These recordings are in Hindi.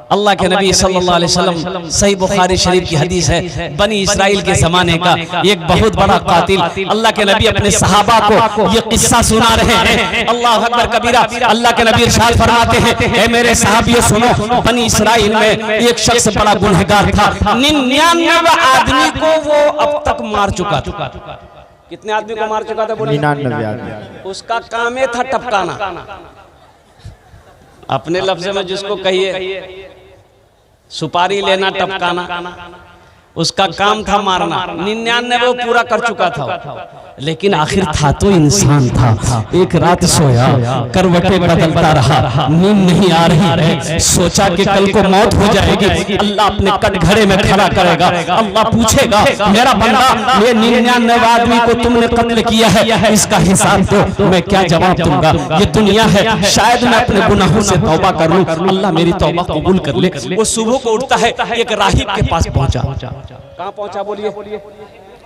अल्लाह के नबी सल्लल्लाहु अलैहि वसल्लम, सही बुखारी शरीफ की हदीस है, बनी इस्राइल के ज़माने का एक बहुत बड़ा कातिल, अल्लाह के नबी अपने सहाबा को ये किस्सा सुना रहे हैं। अल्लाह अकबर कबीरा। अल्लाह के नबी इरशाद फरमाते हैं, ए मेरे सहाबियों सुनो, बनी इस्राइल में एक शख्स बड़ा गुनहगार था, 99 आदमी को वो अब तक मार चुका था। कितने आदमी को मार चुका था? 99 आदमी। उसका काम था टपकाना। अपने लफ्ज़ में जिसको कहिए सुपारी लेना, टपकाना, उसका काम था मारना। 99 वो पूरा कर चुका था, लेकिन आखिर था तो इंसान था। एक रात सोया, करवटें बदलता रहा, नींद नहीं आ रही है, सोचा कि कल को मौत हो जाएगी, अल्लाह अपने कटघरे में खड़ा करेगा, अल्लाह पूछेगा, मेरा बंदा ये 99 आदमी को तुमने कत्ल किया है, इसका हिसाब दो। मैं क्या जवाब दूंगा? ये दुनिया है, शायद मैं अपने गुनाहों से तौबा कर लूं, अल्लाह मेरी तौबा कबूल कर ले। वो सुबह को उठता है, एक राहिब के पास पहुंचा। कहाँ पहुंचा? बोलिए।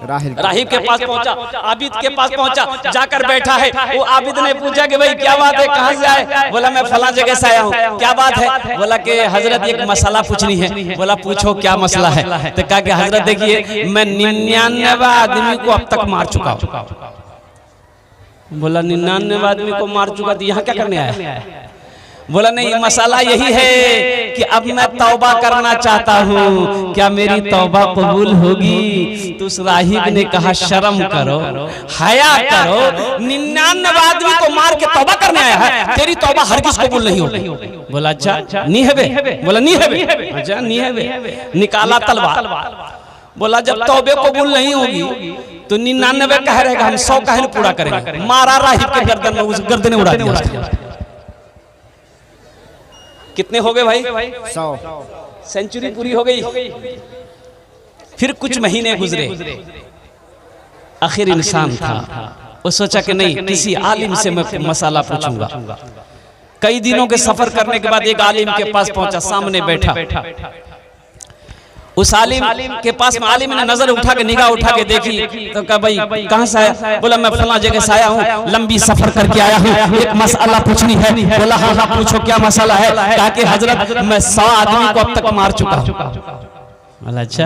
राहिब के पास पहुंचा, आबिद के पास पहुंचा, जाकर बैठा है। वो आबिद ने पूछा कि भाई क्या बात है, कहाँ से आए? बोला मैं फलां जगह से आया हूँ। क्या बात है? बोला कि हजरत एक मसला पूछनी है। बोला पूछो क्या मसला है? तो कहा कि हजरत देखिए मैं 99 आदमी को अब तक मार चुका हूँ। बोला 99 आदमी को मार चुका, तो यहाँ क्या करने आया? बोला नहीं, मसाला यही है कि अब मैं तौबा करना चाहता हूँ, क्या मेरी तौबा कबूल होगी? तो उस राहिब ने कहा शर्म करो, हया करो, 99 आदमी को मार के तौबा करने आया है, तेरी तौबा हरगिज़ कबूल नहीं होगी। बोला अच्छा नहीं है बे? बोला नहीं है बे। अच्छा नहीं है बे। निकाला तलवार। बोला जब तौबे कबूल नहीं होगी तो 99 कह रहेगा, हम 100 कहने पूरा करेंगे। मारा राहिब के गर्दन में, उस गर्दन उड़ा दिया। कितने हो गए भाई? 100। सेंचुरी पूरी हो गई। फिर कुछ महीने गुजरे, आखिर इंसान था, वो सोचा कि नहीं किसी आलिम से मैं मसाला पूछूंगा। कई दिनों के सफर करने के बाद एक आलिम के पास पहुंचा, सामने बैठा। उस आलिम के पास में आलिम ने नजर उठा के, निगाह उठा के देखी, तो कहा भाई कहाँ से आया? बोला मैं फलां जगह से आया हूँ, लंबी सफर करके आया हूँ, एक मसला पूछनी है। बोला हाँ हाँ पूछो क्या मसला है? कहा कि हजरत मैं 100 आदमी को अब तक मार चुका हूँ। बोला अच्छा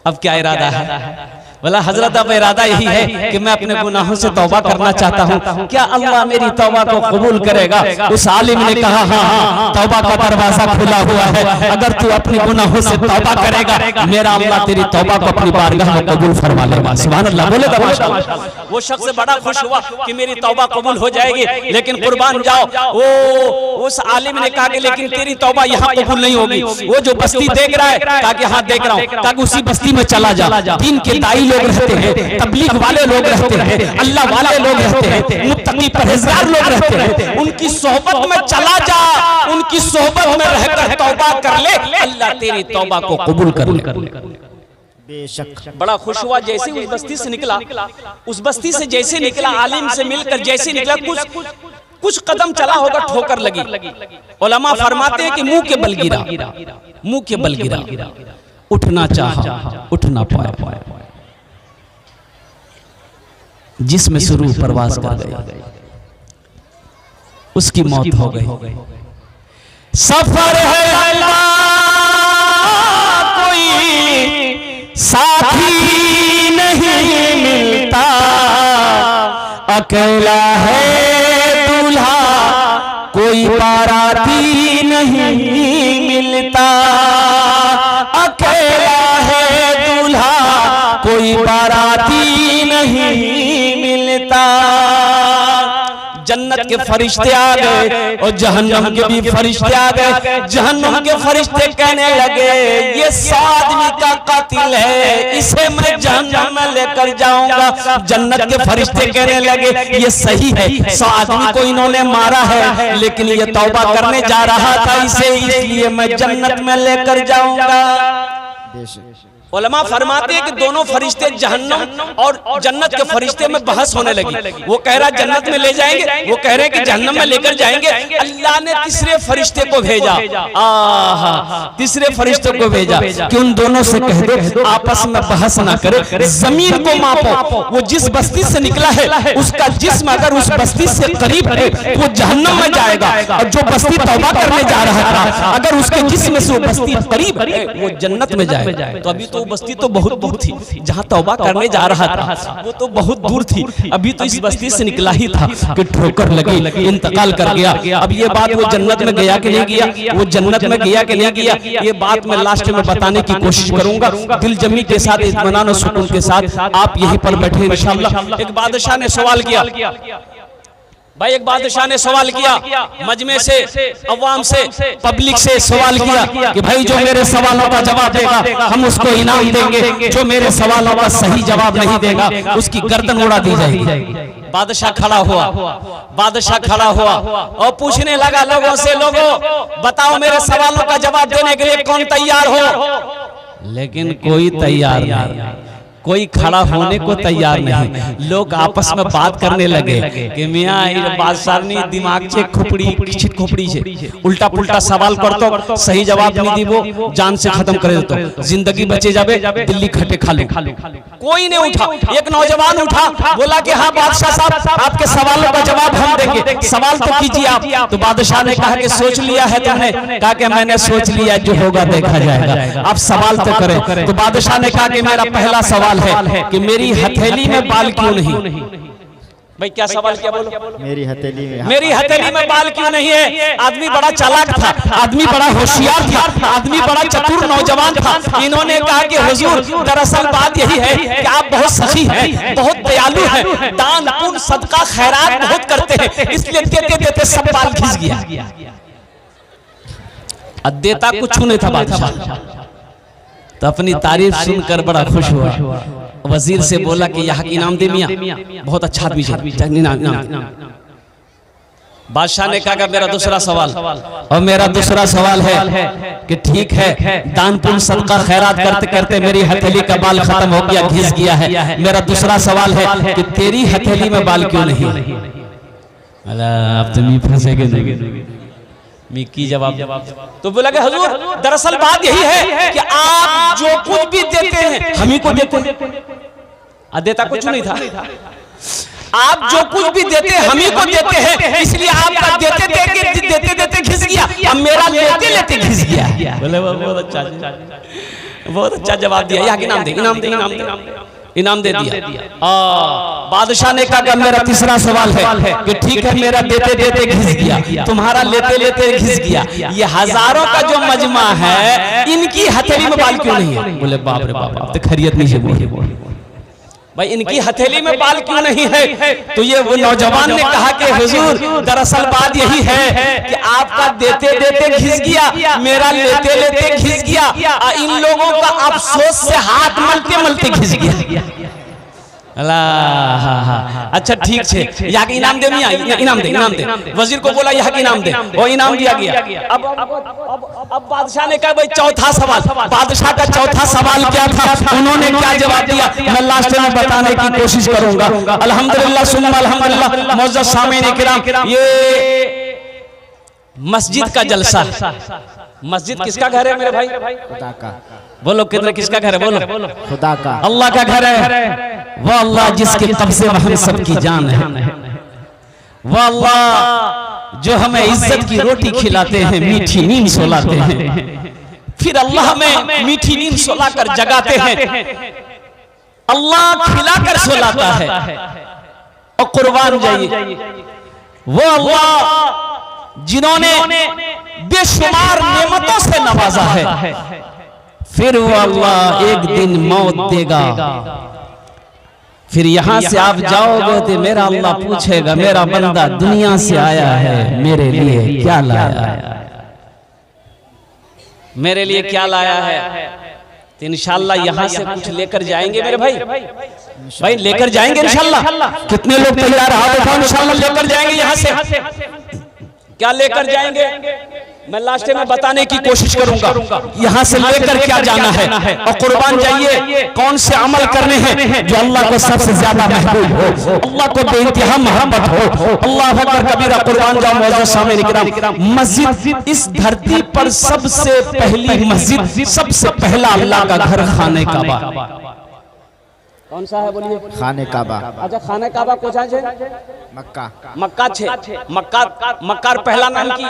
अब क्या इरादा है? बोला हजरत अब इरादा यही है कि मैं अपने गुनाहों से तौबा करना चाहता हूँ, क्या अल्लाह मेरी तौबा को कबूल करेगा? उस आलिम ने कहा हाँ, तौबा का दरवाजा खुला हुआ है, अगर तू अपने गुनाहों से तौबा करेगा, मेरा अल्लाह तेरी तौबा को अपनी बारगाह में कबूल फरमा लेगा। सुभान अल्लाह बोलेगा माशाअल्लाह। वो शख्स बड़ा खुश हुआ कि मेरी तौबा कबूल हो जाएगी, लेकिन कुर्बान जाओ, वो उस आलिम ने कहा कि लेकिन तेरी तौबा यहाँ कबूल नहीं होगी। वो जो बस्ती देख रहा है, कहा कि हाँ देख रहा हूँ, कहा कि उसी बस्ती में चला जा, दीन के दाई लोग रहते हैं, तबलीग वाले लोग रहते हैं, अल्लाह वाले लोग रहते हैं, मुत्तकी परहेजगार लोग रहते हैं, उनकी सोहबत में चला जा, उनकी सोहबत में रहकर तौबा कर ले, अल्लाह तेरी तौबा को कबूल कर ले। बेशक। बड़ा खुश हुआ। जैसे उस बस्ती से निकला, उस बस्ती से जैसे निकला, आलिम से मिलकर जैसे निकला, कुछ कदम चला होगा, ठोकर लगी। उलमा फरमाते हैं कि मुंह के बल गिरा, मुंह के बल गिरा, उठना चाहा, उठ ना पाया, जिसमें शुरू परवास कर गई, उसकी मौत हो गई। सफर है अल्लाह, कोई साथी नहीं मिलता, अकेला है दूल्हा, कोई बाराती नहीं मिलता, अकेला है दूल्हा, कोई बाराती नहीं मिलता। जन्नत के फरिश्ते आ गए और जहन्नम के भी फरिश्ते आ गए। जहन्नम के फरिश्ते कहने लगे ये 100 आदमी का कातिल है, इसे मैं जहन्नम में लेकर जाऊंगा। जन्नत के फरिश्ते कहने लगे ये सही है, 100 आदमी को इन्होंने मारा है, लेकिन ये तौबा करने जा रहा था, इसे इसलिए मैं जन्नत में लेकर जाऊंगा। उलमा फरमाते हैं कि दोनों फरिश्ते जहन्नम और जन्नत के फरिश्ते में बहस होने लगी। वो कह रहा जन्नत में ले जाएंगे, वो कह रहे हैं कि जहन्नम में लेकर जाएंगे। अल्लाह ने तीसरे फरिश्ते को भेजा, तीसरे फरिश्ते को भेजा कि उन दोनों से कह दो आपस में बहस ना करे, जमीन को मापो, वो जिस बस्ती से निकला है उसका जिस्म अगर उस बस्ती से करीब है वो जहन्नम में जाएगा, और जो बस्ती तौबा करने जा रहा था अगर उसके जिस्म से वो बस्ती करीब है वो जन्नत में जाएगा। तो अभी तो वो बस्ती तो बहुत दूर थी, जहाँ तौबा करने जा रहा था वो तो बहुत दूर थी, अभी तो इस बस्ती से निकला ही था कि ठोकर लगी, इंतकाल कर गया। अब ये बात वो जन्नत में गया कि नहीं गया, वो जन्नत में गया कि नहीं गया, ये बात मैं लास्ट में बताने की कोशिश करूंगा दिल जमी के साथ, इत्मीनान और सुकून के साथ। आप यहीं पर बैठे इंशाअल्लाह। एक बादशाह ने सवाल किया, भाई एक बादशाह ने सवाल किया, मजमे से, अवाम से, पब्लिक से सवाल किया कि भाई जो मेरे सवालों का जवाब देगा हम उसको इनाम देंगे, जो मेरे सवालों का सही जवाब नहीं देगा उसकी गर्दन उड़ा दी जाएगी। बादशाह खड़ा हुआ, बादशाह खड़ा हुआ और पूछने लगा लोगों से, लोगों बताओ मेरे सवालों का जवाब देने के लिए कौन तैयार हो? लेकिन कोई तैयार नहीं, कोई खड़ा होने को तैयार नहीं। लोग आपस में बात करने लगे कि मियां बादशाह ने दिमाग से खोपड़ी से उल्टा पुल्टा सवाल करतो, सही जवाब नहीं दी वो जान से खत्म कर देतो, जिंदगी बचे जावे, दिल्ली खटे खा लो। कोई नहीं उठा। एक नौजवान उठा, बोला कि हाँ बादशाह साहब आपके सवालों का जवाब हम देंगे, सवाल तो कीजिए आप। तो बादशाह ने कहा कि सोच लिया है तुमने? कहा कि मैंने सोच लिया, जो होगा देखा जाएगा, आप सवाल तो करें। तो बादशाह ने कहा कि मेरा पहला सवाल है कि मेरी हथेली में बाल क्यों नहीं? भाई क्या सवाल, क्या बोलो? मेरी हथेली में बाल क्यों नहीं है? आदमी बड़ा चालाक था, आदमी बड़ा होशियार था, आदमी बड़ा चतुर नौजवान था। इन्होंने कहा कि हुजूर दरअसल बात यही है कि आप बहुत सखी हैं, बहुत दयालु हैं, दान पुण्य सदका खैरात बहुत करते हैं, इसलिए देते देते सब बाल घिस गया। देता कुछ नहीं था बादशाह, तो अपनी तारीफ सुनकर बड़ा खुश हुआ। वजीर से बोला कि यहाँ की इनाम दे मियां, बहुत अच्छा आदमी है। बादशाह ने कहा मेरा दूसरा सवाल, और मेरा दूसरा सवाल है कि ठीक है दान पुण्य सदका खैरात करते करते मेरी हथेली का बाल खत्म हो गया, घिस गया है। मेरा दूसरा सवाल है कि तेरी हथेली में बाल क्यों नहीं? अब तुम फंसेगे मिक्की जवाब। तो बोला कि हुजूर दरअसल बात यही है कि आप जो कुछ भी देते हैं हम ही को देते हैं। देता कुछ नहीं था, आप जो कुछ भी देते हैं हम ही को देते हैं, इसलिए आपका देते देते घिस गया, अब मेरा लेते लेते घिस गया। बोले बहुत अच्छा, बहुत अच्छा जवाब दिया। यहाँ इनाम दे, इनाम दे, इनाम दे, इनाम दे दिया। बादशाह ने कहा मेरा तीसरा सवाल है कि ठीक है मेरा देते देते घिस गया, तुम्हारा लेते लेते घिस गया, ये हजारों का जो मजमा है इनकी हथेली में बाल क्यों नहीं है? बोले बाप रे बाप, अब तो खैरियत नहीं है भाई, इनकी हथेली में बाल क्यों नहीं है? तो ये वो नौजवान ने कहा कि हुजूर दरअसल बात यही है कि आपका देते देते घिस गया, मेरा लेते लेते घिस गया, इन लोगों का अफसोस से हाथ मलते मलते घिस गया। अल्लाह, अच्छा ठीक है, यहाँ के इनाम दे मियां, इनाम दे, इनाम दे। वजीर को बोला यहाँ के इनाम दे, वो इनाम दिया गया। अब बादशाह ने कहा भाई चौथा सवाल, बादशाह का चौथा सवाल क्या था, उन्होंने क्या जवाब दिया, मैं लास्ट में बताने की कोशिश करूंगा। अल्हम्दुलिल्लाह सुम्मा अल्हम्दुलिल्लाह। मुअज़्ज़ज़ सामीन किराम, ये मस्जिद का जलसा, मस्जिद किसका घर है मेरे भाई? खुदा का। बोलो कितना, किसका घर है? बोलो खुदा का, अल्लाह का घर है। वो अल्लाह जिसके कब्ज़े में हम सब की जान है, वो अल्लाह जो हमें इज्जत की रोटी खिलाते हैं, मीठी नींद सुलाते हैं, फिर अल्लाह हमें मीठी नींद सुलाकर जगाते हैं। अल्लाह खिलाकर सुलाता है और कुर्बान जाइए वो अल्लाह जिन्होंने बेशुमार नेमतों से नवाजा है, फिर वो अल्लाह एक दिन मौत देगा, फिर यहाँ से आप जाओगे तो मेरा अल्लाह पूछेगा मेरा बंदा दुनिया से आया है, मेरे लिए क्या लाया है, मेरे लिए क्या लाया है। तो इंशाल्लाह यहाँ से कुछ लेकर जाएंगे मेरे भाई, भाई लेकर जाएंगे इंशाल्लाह। कितने लोग तैयार? हाथ उठाओ, इंशाल्लाह लेकर जाएंगे यहाँ से। क्या लेकर जाएंगे? मैं लास्ट में बताने की कोशिश करूंगा यहाँ से लेकर क्या जाना है और कुर्बान जाइए कौन से अमल करने हैं जो अल्लाह को सबसे ज्यादा महबूब हो, अल्लाह को बेइंतहा मोहब्बत हो। अल्लाह अकबर कबीरा। कुर्बान जाओ मुअज़्ज़ज़ सामईन किराम, मस्जिद इस धरती पर सबसे पहली मस्जिद, सबसे पहला अल्लाह का घर खाने काबा। कौन सा है बोलिए? खाने काबा। अच्छा, खाने काबा को छे मक्का। मक्का छे मक्कार पहला नाम की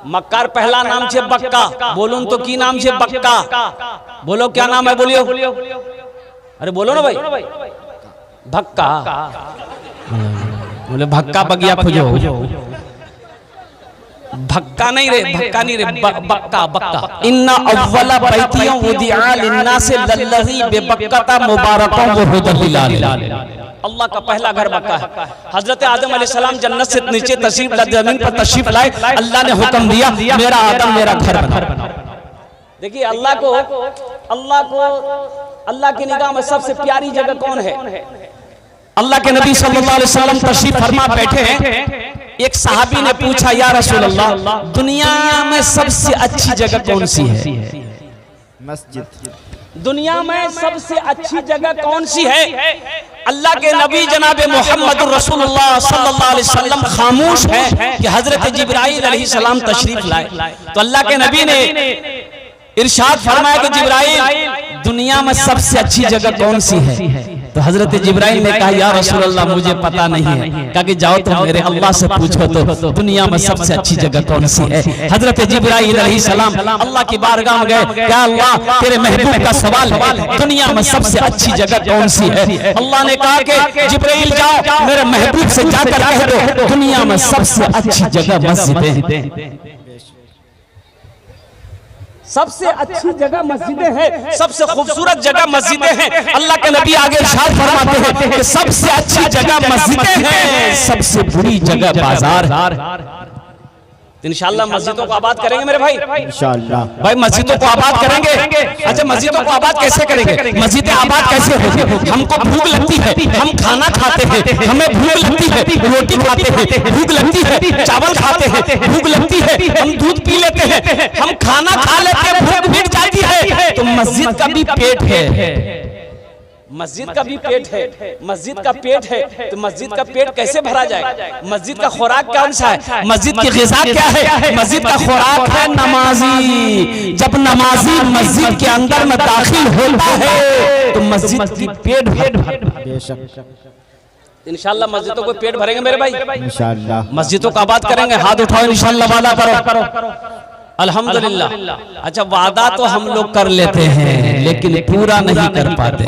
मक्कार पहला नाम छे बक्का। बोलूं तो की नाम छे बक्का। बोलो क्या नाम है? बोलियो। अरे बोलो ना भाई। भक्का। बोले भक्का बगिया खोजो। भक्का नहीं रे, भक्का नहीं रे, बक्का बक्का। इन्ना अव्वला बैतियों वुदिआ लिन्नास लल्लज़ी बेबक्कता मुबारकों व हुदल लिलाल। अल्लाह का पहला घर मक्का है। हजरत आदम अलैहिस्सलाम जन्नत से नीचे तशरीफ जमीन पर तशरीफ लाए, अल्लाह ने हुक्म दिया मेरा आदम मेरा घर बनाओ। देखिए अल्लाह की निगाह में सबसे प्यारी जगह कौन है? अल्लाह के नबी सल्लल्लाहु अलैहि वसल्लम तशरीफ फरमा बैठे हैं। एक सहाबी ने पूछा या रसूल अल्लाह, दुनिया में सबसे अच्छी जगह कौन सी है? मस्जिद। दुनिया में सबसे अच्छी जगह कौन सी है? अल्लाह के नबी जनाब मोहम्मद रसूलुल्लाह सल्लल्लाहु अलैहि वसल्लम खामोश है कि हजरत जिब्राइल अलैहिस्सलाम तशरीफ लाए। तो अल्लाह के नबी ने इरशाद फरमाया कि जिब्राइल दुनिया में सबसे अच्छी जगह कौन सी है? तो हजरत जिब्राइल ने कहा या रसूल अल्लाह मुझे पता नहीं है। कहा कि जाओ तुम मेरे अल्लाह से पूछो तो दुनिया में सबसे अच्छी जगह कौन सी है? हजरत जिब्राइल अलैहिस्सलाम अल्लाह की बारगाह में गए। क्या अल्लाह तेरे महबूब का सवाल है, दुनिया में सबसे अच्छी जगह कौन सी है? अल्लाह ने कहा कि जिब्राइल जाओ मेरे महबूब से जाकर कह दो दुनिया में सबसे अच्छी जगह मस्जिदें हैं। सबसे अच्छी जगह मस्जिदें हैं, सबसे खूबसूरत जगह मस्जिदें हैं। अल्लाह के नबी आगे इरशाद फरमाते हैं कि सबसे अच्छी जगह मस्जिदें हैं, सबसे बुरी जगह बाजार। इंशाअल्लाह मस्जिदों को आबाद करेंगे मेरे भाई। इंशाअल्लाह भाई मस्जिदों को आबाद करेंगे। अच्छा, मस्जिदों को आबाद कैसे करेंगे? मस्जिदें आबाद कैसे होगी? हमको भूख लगती है, हम खाना खाते हैं, हमें भूख लगती है, रोटी खाते हैं, भूख लगती है, चावल खाते हैं, भूख लगती है, हम दूध पी लेते हैं, हम खाना खा लेते हैं, भूख मिट जाती है। तो मस्जिद का भी पेट है, मस्जिद का भी पेट है, मस्जिद का पेट है। तो मस्जिद का पेट कैसे भरा जाए? मस्जिद का खुराक कौन सा है? मस्जिद की ग़िज़ा क्या है? मस्जिद का खुराक है नमाजी। जब नमाजी मस्जिद के अंदर में दाखिल होता है तो मस्जिद की पेट बेशक। इंशाअल्लाह मस्जिदों को पेट भरेंगे मेरे भाई। इंशाअल्लाह मस्जिदों को आबाद करेंगे। हाथ उठाओ, इंशाअल्लाह वादा करो। अल्हम्दुलिल्लाह। अच्छा, वादा तो हम लोग कर लेते हैं लेकिन पूरा नहीं कर पाते।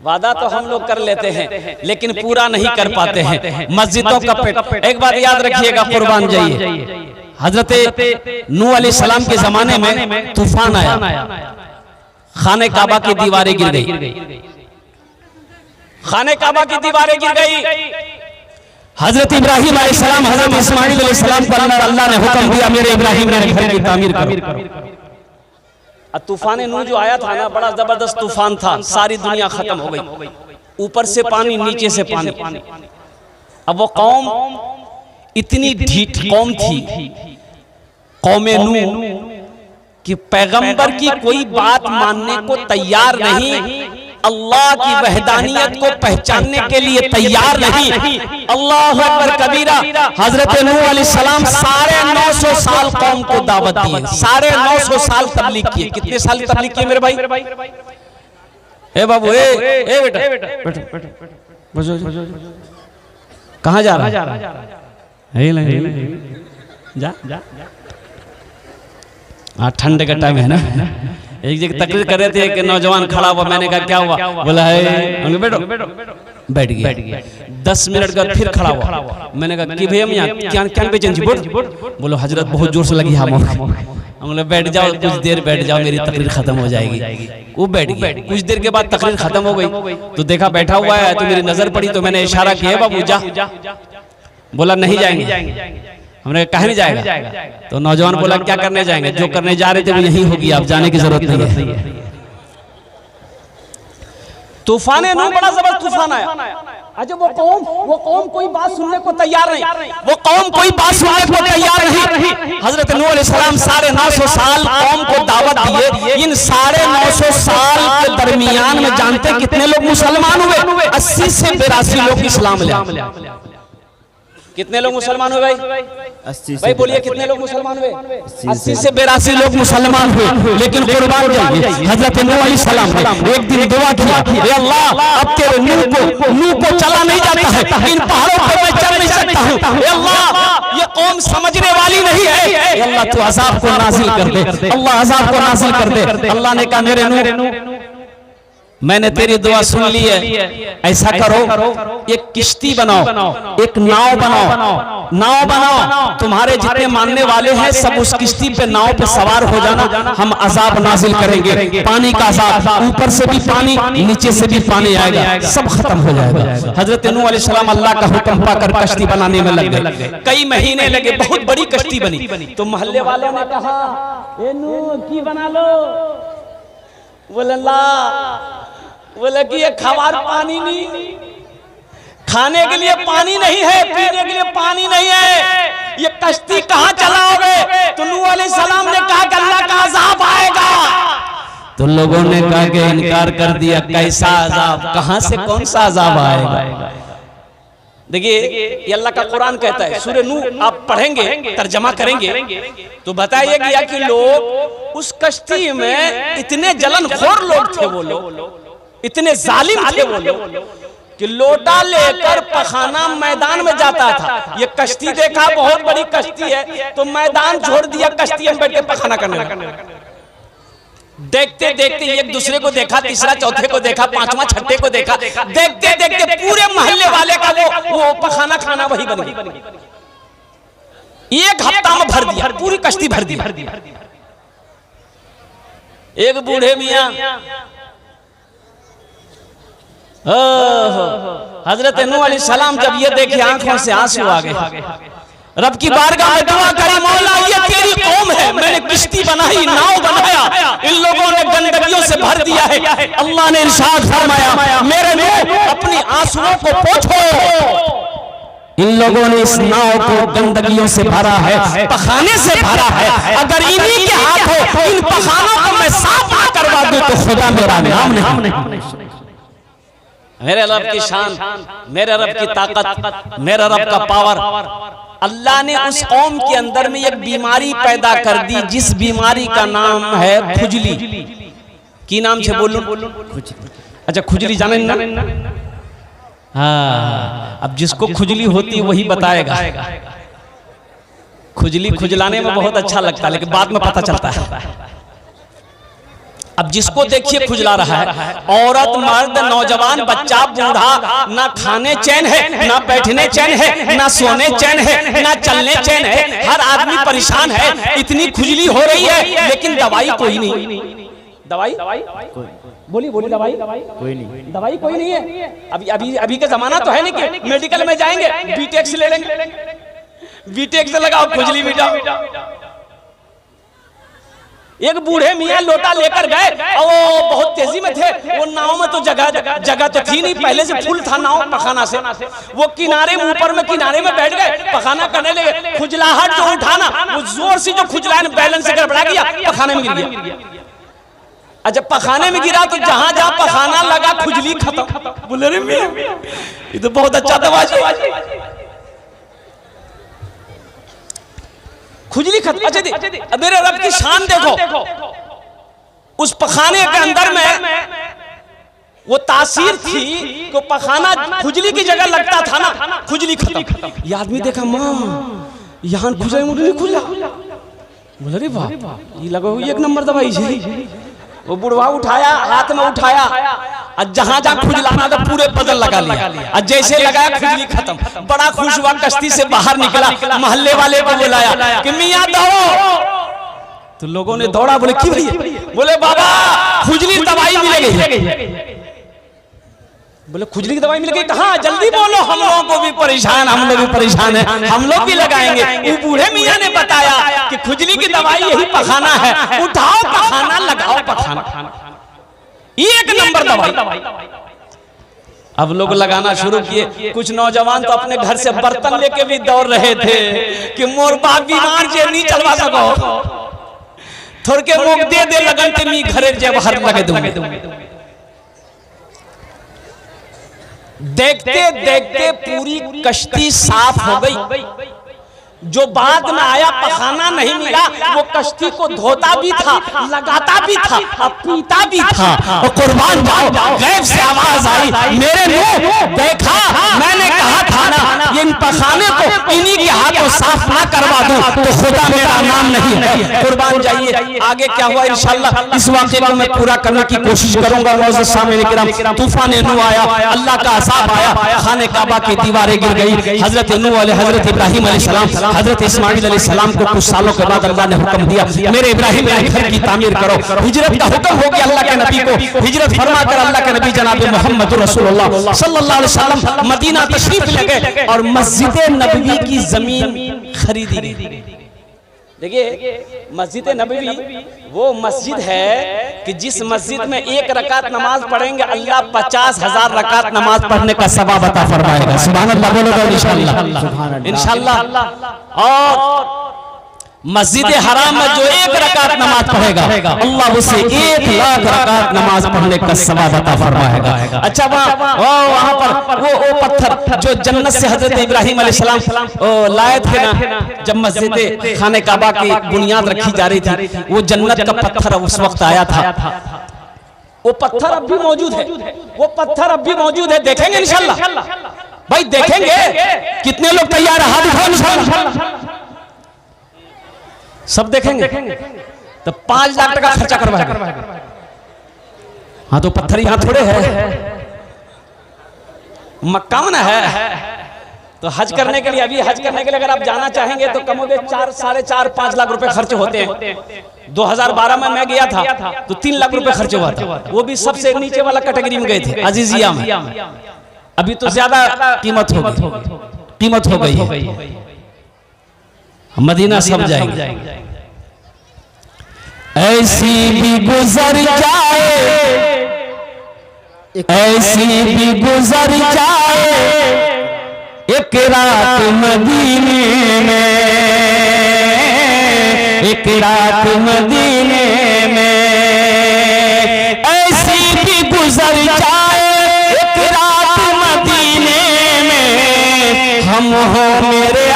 वादा तो हम लोग कर लेते हैं लेकिन पूरा नहीं कर पाते हैं। मस्जिदों का पेट। एक बात याद रखिएगा, कुर्बान जाइए, हजरत नूह अलैहिस्सलाम के जमाने में तूफान आया, खाने काबा की दीवारें गिर गई, खाने काबा की दीवारें गिर गई। हजरत इब्राहिम अलैहिस्सलाम, हजरत इस्माइल अलैहिस्सलाम पर अल्लाह ने हुक्म दिया मेरे इब्राहिम मेरे घर की तामीर करो। तूफान नूह जो आया था ना, बड़ा जबरदस्त तूफान था। सारी दुनिया खत्म हो गई, ऊपर से पानी नीचे से पानी। अब वो कौम इतनी ढीठ कौम थी, कौमे नूह, कि पैगंबर की कोई बात मानने को तैयार नहीं, अल्लाह की वहदानियत को पहचानने के लिए तैयार नहीं। अल्लाह अकबर कबीरा। हजरत नूह अलैहिस्सलाम 950 साल कौम को दावत दी, 950 साल तबलीग किए। कितने साल तबलीग किए मेरे भाई? ए बाबू, ए बेटा, कहाँ जा रहा है? जा, ठंड का टाइम है ना। एक जगह तकरीर कर रहे थे कि नौजवान खड़ा हुआ, मैंने कहा क्या हुआ? बोला है बैठो, बैठ गया। 10 मिनट बाद फिर खड़ा हुआ, मैंने कहा कि भैया क्या क्या बेचैन जी? बोलो हजरत बहुत जोर से लगी हम बोले बैठ जाओ, कुछ देर बैठ जाओ, मेरी तकरीर खत्म हो जाएगी। वो बैठ गया। कुछ देर के बाद तकरीर खत्म हो गई तो देखा बैठा हुआ है, तो मेरी नजर पड़ी तो मैंने इशारा किया बाबू जा। बोला नहीं जाएंगे। हमने कहा नहीं जाएगा। तो नौजवान बोला क्या करने जाएंगे? जो करने जा रहे थे वो यही होगी, आप जाने की जरूरत नहीं है। तूफान नूह बड़ा जबरदस्त तूफान आया। अच्छा वो कौम कोई बात सुनने को तैयार नहीं, वो कौम कोई बात सुनने को तैयार नहीं। हजरत नूह अलैहिस्सलाम 950 साल कौम को दावत दिए। इन 950 साल के दरमियान में जानते कितने लोग मुसलमान हुए? 80 से 82 लोग इस्लाम ले। कितने लोग मुसलमान हुए भाई? 80 भाई बोलिए कितने लोग मुसलमान हुए? 80 से 82 लोग मुसलमान हुए। लेकिन कुर्बान जाइए, हजरत नूह अलैहिस्सलाम ने एक दिन दुआ किया, हे अल्लाह अब तेरे नूह को चला नहीं जाता है, इन पहाड़ों पर मैं चल नहीं सकता हूं। हे अल्लाह ये कौम समझने वाली नहीं है, हे अल्लाह तू अजाब को नाजिल कर दे, अल्लाह अजाब को नाजिल कर दे। अल्लाह ने कहा मेरे नूह मैंने तेरी दुआ सुन ली है, ऐसा करो एक किश्ती बनाओ, एक नाव बनाओ, तुम्हारे जितने मानने वाले हैं सब उस किश्ती पे नाव पे सवार हो जाना, हम अजाब नाजिल करेंगे, पानी का अजाब, ऊपर से भी पानी नीचे से भी पानी आएगा, सब खत्म हो जाएगा। हजरत नूह अलैहिस्सलाम अल्लाह का हुक्म पाकर कश्ती बनाने में लग गए। कई महीने लगे, बहुत बड़ी कश्ती बनी। तो मोहल्ले वालों ने कहा ए नूह की बना लो, बोले बोले कि ये खवार पानी नहीं, खाने के लिए पानी नहीं है, पीने के लिए पानी नहीं है, ये कश्ती कहाँ चलाओगे? तो नूह अलैहिस्सलाम ने कहा कि अल्लाह का अजाब आएगा। तो लोगों ने कहा कि इनकार कर दिया, कैसा अजाब, कहां से कौन सा अजाब आएगा? देखिए ये अल्लाह का कुरान कहता है, सूरह नूह आप पढ़ेंगे, तर्जमा करेंगे तो बताया गया कि लोग उस कश्ती में इतने जलनखोर लोग थे, वो लोग इतने जालिम थे वो लोग कि लोटा लेकर पखाना मैदान में जाता था। ये कश्ती देखा, बहुत बड़ी कश्ती है, तो मैदान छोड़ दिया, कश्ती में बैठ के पखाना करने लगा। देखते देखते एक दूसरे को देखा, तीसरा चौथे को देखा, पांचवा छठे को देखा, देखते देखते पूरे मोहल्ले वाले का वो पखाना खाना वही बन गया। एक हफ्ता में भर दिया, पूरी कश्ती भर दी। एक बूढ़े मियां हजरत नूह अलैहिस्सलाम जब ये देखे आंखों से आंसू आ गए, रब की बारगाह में दुआ करी, मौला ये तेरी कौम है, मैंने किश्ती बनाई, नाव बनाया, इन लोगों ने गंदगियों से भर दिया है। अल्लाह ने इरशाद फरमाया मेरे नूह अपनी आंसुओं को पोंछो, इन लोगों ने इस नाव को गंदगियों से भरा है, पखाने से भरा है, अगर इन्हीं के हाथों इन पखानों को मैं साफ ना करवा दूं तो खुदा मेरा नाम नहीं। मेरे रब की शान, मेरे रब की ताकत, मेरे रब का पावर। अल्लाह ने उस कौम के अंदर में एक बीमारी पैदा कर दी, जिस बीमारी का नाम है खुजली। की नाम से बोलूं? अच्छा खुजली जाने ना? हाँ, अब जिसको खुजली होती वही बताएगा। खुजली खुजलाने में बहुत अच्छा लगता है, लेकिन बाद में पता चलता है। अब जिसको देखिए खुजला रहा है, औरत मर्द नौजवान बच्चा बूढ़ा, ना खाने चैन है, ना बैठने चैन है, ना सोने चैन है, ना चलने चैन है, हर आदमी परेशान है, इतनी खुजली हो रही है, लेकिन दवाई कोई नहीं। दवाई बोली दवाई कोई नहीं, दवाई कोई नहीं है। अभी का जमाना तो है नहीं कि मेडिकल में जाएंगे बीटेक्स ले लेंगे, बीटेक्स लगाओ खुजली मिटाओ। एक बूढ़े मियां लोटा लेकर गए और वो बहुत तेजी में थे, वो नाव में तो जगह तो थी नहीं, पहले से फुल था नाव पखाना से, वो किनारे ऊपर में किनारे में बैठ गए, पखाना करने लगे। खुजलाहट जो उठाना, वो जोर से जो खुजला बैलेंस से गड़बड़ा गया, पखाने में गिर गया। अच्छा पखाने में गिरा तो जहां जहां पखाना लगा खुजली खत्म। बोले रे मियां ये तो बहुत अच्छा दवा है, खुजली खत्म। अच्छा मेरे रब की शान देखो, उस पखाने के अंदर में वो तासीर थी कि पखाना खुजली की जगह लगता था ना, खुजली खत्म। ये आदमी देखा मां यहाँ खुजला मुझे नहीं खुजला, बोला रे वाह ये लगा एक नंबर दवाई है। वो बुढ़वा उठाया, हाथ में उठाया, और जहां जहां खुजलाना था पूरे बदन लगा लिया, और जैसे लगाया खुजली खत्म। बड़ा खुश हुआ, कश्ती से बाहर निकला, मोहल्ले वाले को बुलाया कि मियां दौड़ो। तो लोगों ने दौड़ा, बोले क्यों भैया? बोले बाबा खुजली दवाई मिल गई। बोले खुजली की दवाई मिल गई कहाँ? जल्दी बोलो, हम लोगों को भी परेशान, हम लोग भी परेशान है, हम लोग भी लगाएंगे। वो बूढ़े मियां ने बताया कि खुजली की दवाई यही पखाना है, उठाओ पखाना, लगाओ पखाना, एक नंबर दवाई। अब लोग लगाना शुरू किए। कुछ नौजवान तो अपने घर से बर्तन लेके भी दौड़ रहे थे कि मोर बाप बीमार जे नहीं चलवा सको, थोड़ के मुख दे दे लगन ते मी घरे जे बाहर लगे दूंगे। देखते देखते पूरी कश्ती साफ हो गई। जो बाद में आया पखाना नहीं मिला, वो कश्ती को धोता भी था, लगाता भी था, अब पीता भी था। और कुर्बान जाओ, गैब से आवाज आई मेरे मुंह, देखा मैंने कहा था ना इन पखाने को इन्हीं के हाथों साफ ना करवा दूं तो खुदा मेरा नाम नहीं है। कुर्बान जाइए, आगे क्या हुआ इंशाअल्लाह इस वाक़े को मैं पूरा करने की कोशिश करूंगा। मोअज़्ज़ज़ सामईन किराम, तूफान नूह आया, अल्लाह का अज़ाब आया, खाने काबा की दीवारें गिर गई। हजरत नूह अलैहि हजरत इब्राहिम अलैहिस्सलाम, हजरत इस्माइल अलैहिस्सलाम को कुछ सालों के बाद अल्लाह ने हुक्म दिया, मेरे इब्राहिम मेरे घर की तामीर करो। हिजरत का हुक्म हो गया अल्लाह के नबी को। हिजरत फरमा कर अल्लाह के नबी जनाब मोहम्मद रसूलुल्लाह सल्लल्लाहु अलैहि वसल्लम मदीना तशरीफ ले गए और मस्जिद नबवी की जमीन खरीदी गई। देखिए मस्जिद नबवी वो मस्जिद है कि जिस मस्जिद में एक रकात नमाज पढ़ेंगे अल्लाह 50,000 रकात नमाज पढ़ने का सवाब अता फरमाएगा। सुभान अल्लाह बोलो इंशाअल्लाह, इंशाअल्लाह। और मस्जिद हराम में जो एक रकात नमाज पढ़ेगा अल्लाह उसे 1,00,000 रकात नमाज पढ़ने का सवाब अता फरमाएगा। अच्छा वहाँ पर वो पत्थर जो जन्नत से हजरत इब्राहिम अलैहिस्सलाम लाए थे ना, जब मस्जिद खाने काबा की बुनियाद रखी जा रही थी, वो जन्नत का पत्थर उस वक्त आया था। वो पत्थर अब भी मौजूद है, वो पत्थर अब भी मौजूद है। देखेंगे इंशाअल्लाह भाई, देखेंगे। कितने लोग तैयार है? हाथ उठाओ इंशाअल्लाह। सब देखेंगे तो 5 लाख टका खर्चा करवाएगा। हाँ तो पत्थर यहाँ थोड़े है, मक्का में है। तो हज करने के लिए, अभी हज करने के लिए अगर आप जाना चाहेंगे तो कम हो गए 4, 4.5, 5 लाख रुपए खर्च होते हैं। 2012 में मैं गया था तो 3 लाख रुपए खर्च हुआ था, वो भी सबसे नीचे वाला कैटेगरी में गए थे, अजीजिया में। अभी तो ज्यादा कीमत हो गई। मदीना सब जाएंगे। ऐसी भी गुजर जाए, ऐसी भी गुजर जाए एक रात मदीने में, एक रात मदीने में। ऐसी भी गुजर जाए एक रात मदीने में, हम हो मेरे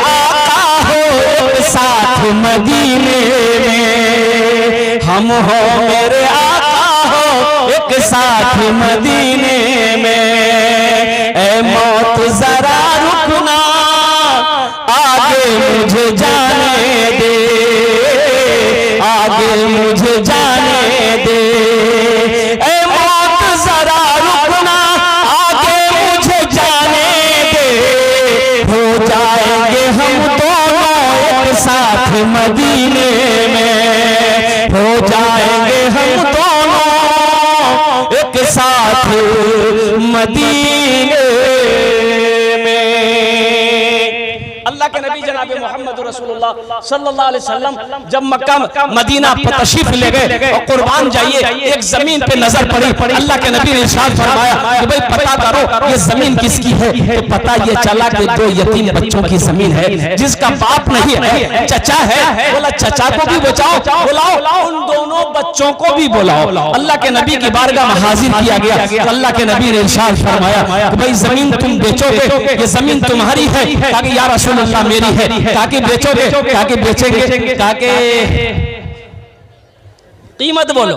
साथ मदीने में, हम हो मेरे आका हो एक साथ मदीने में। ऐ मौत जरा रुकना, आगे मुझे जाने दे, आगे मुझे जाने दे। ऐ मौत जरा रुकना, आगे मुझे जाने दे। हो जाएंगे हम साथ मदीने में, हो जाएंगे हम दोनों एक साथ मदीने में। अल्लाह के नबी जनाब मोहम्मद रसूलुल्लाह सल्लल्लाहु अलैहि वसल्लम जब मक्का मदीना पर तशरीफ ले गए और कुर्बान जाइए, एक जमीन पे नजर पड़ी। अल्लाह के नबी ने इरशाद फरमाया कि भाई पता करो ये जमीन किसकी है। तो पता ये चला कि 2 यतीम बच्चों की जमीन है, जिसका बाप नहीं है, चचा है। बोला चचा को भी बचाओ, बुलाओ, उन दोनों बच्चों को भी बुलाओ। अल्लाह के नबी की बारगाह में हाजिर किया गया। अल्लाह के नबी ने इरशाद फरमाया कि भाई जमीन तुम बेचोगे, ये जमीन तुम्हारी है। ताकि या रसूलल्लाह मेरी है। ताकि बेचोगे, ताकि बेचेंगे, ताकि कीमत बोलो।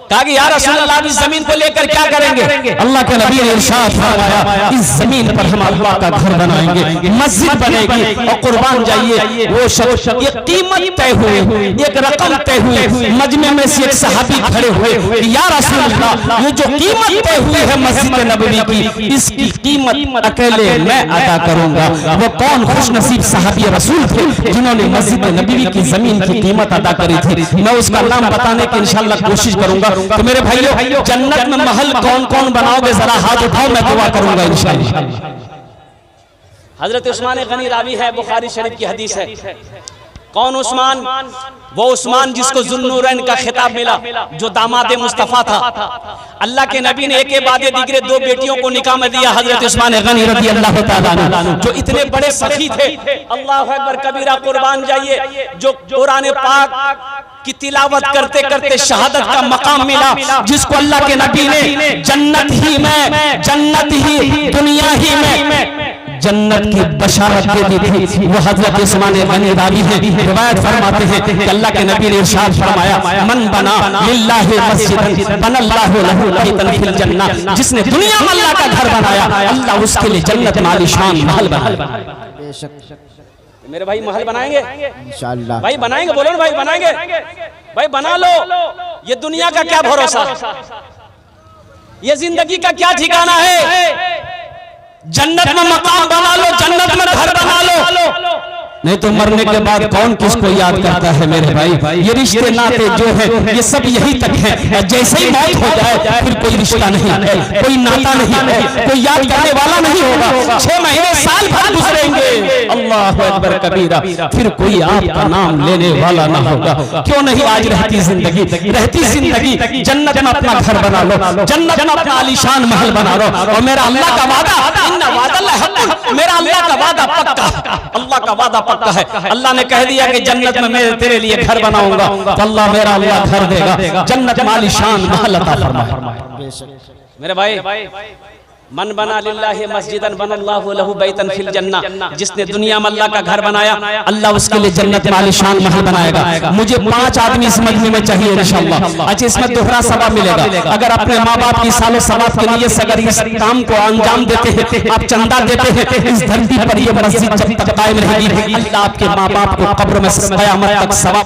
कहा कि या रसूलल्लाह इस जमीन को लेकर क्या करेंगे? अल्लाह के नबी ने इरशाद फरमाया इस जमीन पर हम अल्लाह का घर बनाएंगे, मस्जिद बनेगी। और कुर्बान जाइए वो शख्स, ये कीमत तय हुई, एक रकम तय हुई। मजमे में से एक सहाबी खड़े हुए, या रसूलल्लाह ये जो कीमत तय हुई है मस्जिद नबवी की, इसकी कीमत अकेले मैं अदा करूंगा। वो कौन खुशनसीब सहाबी रसूल थे जिन्होंने मस्जिद नबवी की जमीन की कीमत अदा करी थी? मैं उसका नाम बताने की इंशाअल्लाह कोशिश करूंगा। तो मेरे भाइयों, जन्नत में महल कौन कौन बनाओगे जरा हाथ उठाओ, मैं दुआ करूंगा इंशाअल्लाह। हजरत उस्मान गनी रावी है, बुखारी शरीफ की हदीस है। कौन उस्मान? वो उस्मान जिसको जुन्नूरैन का खिताब मिला, जो दामाद मुस्तफा था। अल्लाह के नबी ने एक बाद दिगरे दो बेटियों को निकाह में दिया, हजरत उस्मान गनी रज़ी अल्लाह तआला अन्हु, जो इतने बड़े सखी थे। अल्लाह अकबर कबीरा, कुर्बान जाइए, जो कुरान पाक की तिलावत करते करते शहादत का मकाम मिला, जिसको अल्लाह के नबी ने जन्नत ही दुनिया ही में जन्नत की बशारत दे दी थी। वो हजरत उस्मान गनी रावी हैं, रिवायत फरमाते हैं कि अल्लाह के नबी ने इरशाद फरमाया, मन बना लिल्लाहि मस्जिदन बनल्लाहु लहु बैतन फिल जन्नह, जिसने दुनिया में अल्लाह का घर बनाया, अल्लाह उसके लिए जन्नत में आलीशान महल बनाएगा। बेशक मेरे भाई महल बनाएंगे इंशाअल्लाह। भाई बनाएंगे, बोलो ना भाई बनाएंगे, भाई बना लो। ये दुनिया का क्या भरोसा, ये जिंदगी का क्या ठिकाना है? जन्नत में मकाम बना लो, जन्नत में घर बना लो, नहीं तो मरने के बाद कौन किसको याद करता है मेरे भाई। ये रिश्ते नाते जो है ये सब यही तक है। जैसे ही मौत हो जाए फिर कोई रिश्ता नहीं है, कोई नाता नहीं है, कोई याद करने वाला नहीं होगा। 6 महीने साल भर गुजरेंगे, अल्लाह अकबर कबीरा, फिर कोई आपका नाम लेने वाला ना होगा। क्यों नहीं आज रहती जिंदगी जन्नत में अपना घर बना लो, जन्नत में अपना आलीशान महल बना लो। और मेरा अल्लाह का वादा, इन्ना वादल्लाह हक़्क़ुन, मेरा अल्लाह का वादा पक्का, अल्लाह का वादा पक्का है। अल्लाह ने कह दिया कि जन्नत में मैं तेरे लिए घर बनाऊंगा, तो अल्लाह मेरा अल्लाह घर देगा, जन्नत में आलीशान महल अता फरमाए। मेरे भाई, मन बना लिल्लाहि मस्जिदन बनल्लाहु लहु बैतन फिल जन्नह, जिसने दुनिया में अल्लाह का घर बनाया, अल्लाह उसके लिए जन्नत में आलीशान महल बनाएगा। मुझे 5 आदमी समझने में चाहिए इंशाअल्लाह। अच्छा, इसमें दोहरा सवाब मिलेगा। अगर अपने माँ बाप की सालों सवाब के लिए अगर इस काम को अंजाम देते हैं, आप चंदा देते हैं, इस धरती पर ये मस्जिद जब तक कायम रहेगी, अल्लाह आपके माँ बाप को कब्र में क़यामत तक सवाब